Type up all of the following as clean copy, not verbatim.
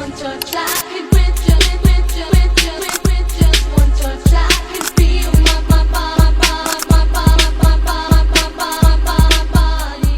one touch, I can with just one touch, I can feel my body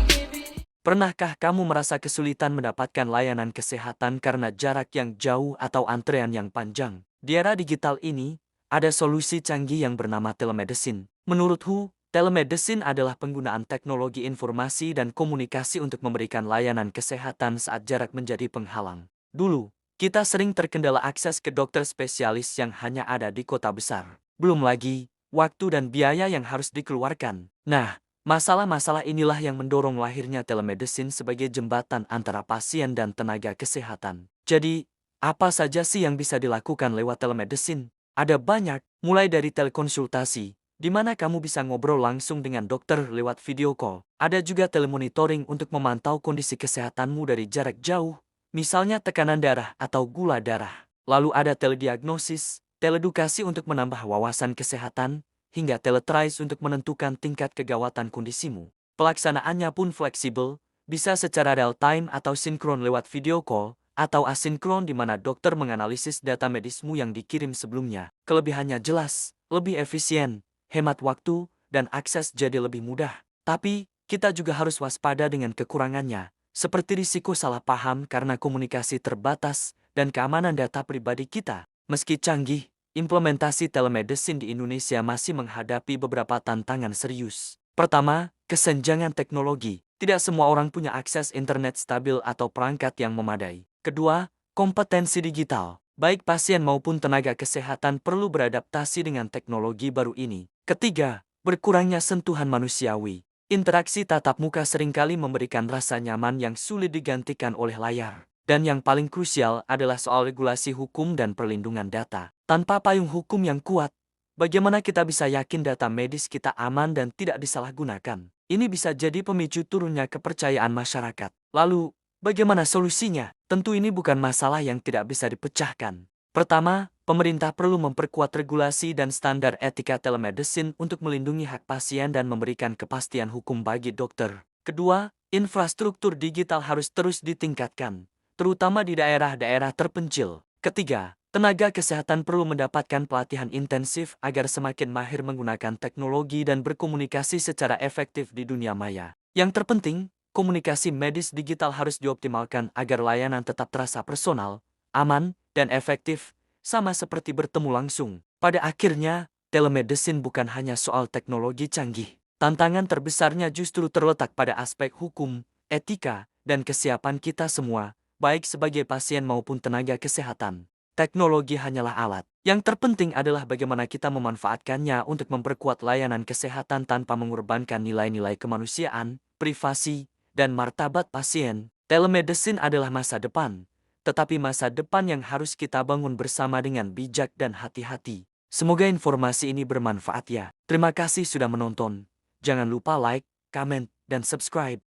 giving. Pernahkah kamu merasa kesulitan mendapatkan layanan kesehatan karena jarak yang jauh atau antrean yang panjang? Di era digital ini, ada solusi canggih yang bernama telemedicine. Menurut WHO, telemedicine adalah penggunaan teknologi informasi dan komunikasi untuk memberikan layanan kesehatan saat jarak menjadi penghalang. Dulu, kita sering terkendala akses ke dokter spesialis yang hanya ada di kota besar. Belum lagi, waktu dan biaya yang harus dikeluarkan. Nah, masalah-masalah inilah yang mendorong lahirnya telemedicine sebagai jembatan antara pasien dan tenaga kesehatan. Jadi, apa saja sih yang bisa dilakukan lewat telemedicine? Ada banyak, mulai dari telekonsultasi, di mana kamu bisa ngobrol langsung dengan dokter lewat video call. Ada juga telemonitoring untuk memantau kondisi kesehatanmu dari jarak jauh, misalnya tekanan darah atau gula darah. Lalu ada telediagnosis, teledukasi untuk menambah wawasan kesehatan, hingga teletrace untuk menentukan tingkat kegawatan kondisimu. Pelaksanaannya pun fleksibel, bisa secara real-time atau sinkron lewat video call, atau asinkron di mana dokter menganalisis data medismu yang dikirim sebelumnya. Kelebihannya jelas, lebih efisien, hemat waktu, dan akses jadi lebih mudah. Tapi, kita juga harus waspada dengan kekurangannya, seperti risiko salah paham karena komunikasi terbatas dan keamanan data pribadi kita. Meski canggih, implementasi telemedicine di Indonesia masih menghadapi beberapa tantangan serius. Pertama, kesenjangan teknologi. Tidak semua orang punya akses internet stabil atau perangkat yang memadai. Kedua, kompetensi digital. Baik pasien maupun tenaga kesehatan perlu beradaptasi dengan teknologi baru ini. Ketiga, berkurangnya sentuhan manusiawi. Interaksi tatap muka seringkali memberikan rasa nyaman yang sulit digantikan oleh layar. Dan yang paling krusial adalah soal regulasi hukum dan perlindungan data. Tanpa payung hukum yang kuat, bagaimana kita bisa yakin data medis kita aman dan tidak disalahgunakan? Ini bisa jadi pemicu turunnya kepercayaan masyarakat. Lalu, bagaimana solusinya? Tentu ini bukan masalah yang tidak bisa dipecahkan. Pertama, pemerintah perlu memperkuat regulasi dan standar etika telemedicine untuk melindungi hak pasien dan memberikan kepastian hukum bagi dokter. Kedua, infrastruktur digital harus terus ditingkatkan, terutama di daerah-daerah terpencil. Ketiga, tenaga kesehatan perlu mendapatkan pelatihan intensif agar semakin mahir menggunakan teknologi dan berkomunikasi secara efektif di dunia maya. Yang terpenting, komunikasi medis digital harus dioptimalkan agar layanan tetap terasa personal, aman, dan efektif, sama seperti bertemu langsung. Pada akhirnya, telemedicine bukan hanya soal teknologi canggih. Tantangan terbesarnya justru terletak pada aspek hukum, etika, dan kesiapan kita semua, baik sebagai pasien maupun tenaga kesehatan. Teknologi hanyalah alat. Yang terpenting adalah bagaimana kita memanfaatkannya untuk memperkuat layanan kesehatan tanpa mengorbankan nilai-nilai kemanusiaan, privasi, dan martabat pasien. Telemedicine adalah masa depan, tetapi masa depan yang harus kita bangun bersama dengan bijak dan hati-hati. Semoga informasi ini bermanfaat ya. Terima kasih sudah menonton. Jangan lupa like, comment, dan subscribe.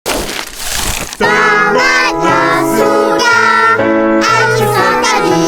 Saatnya sudah akhir sekali.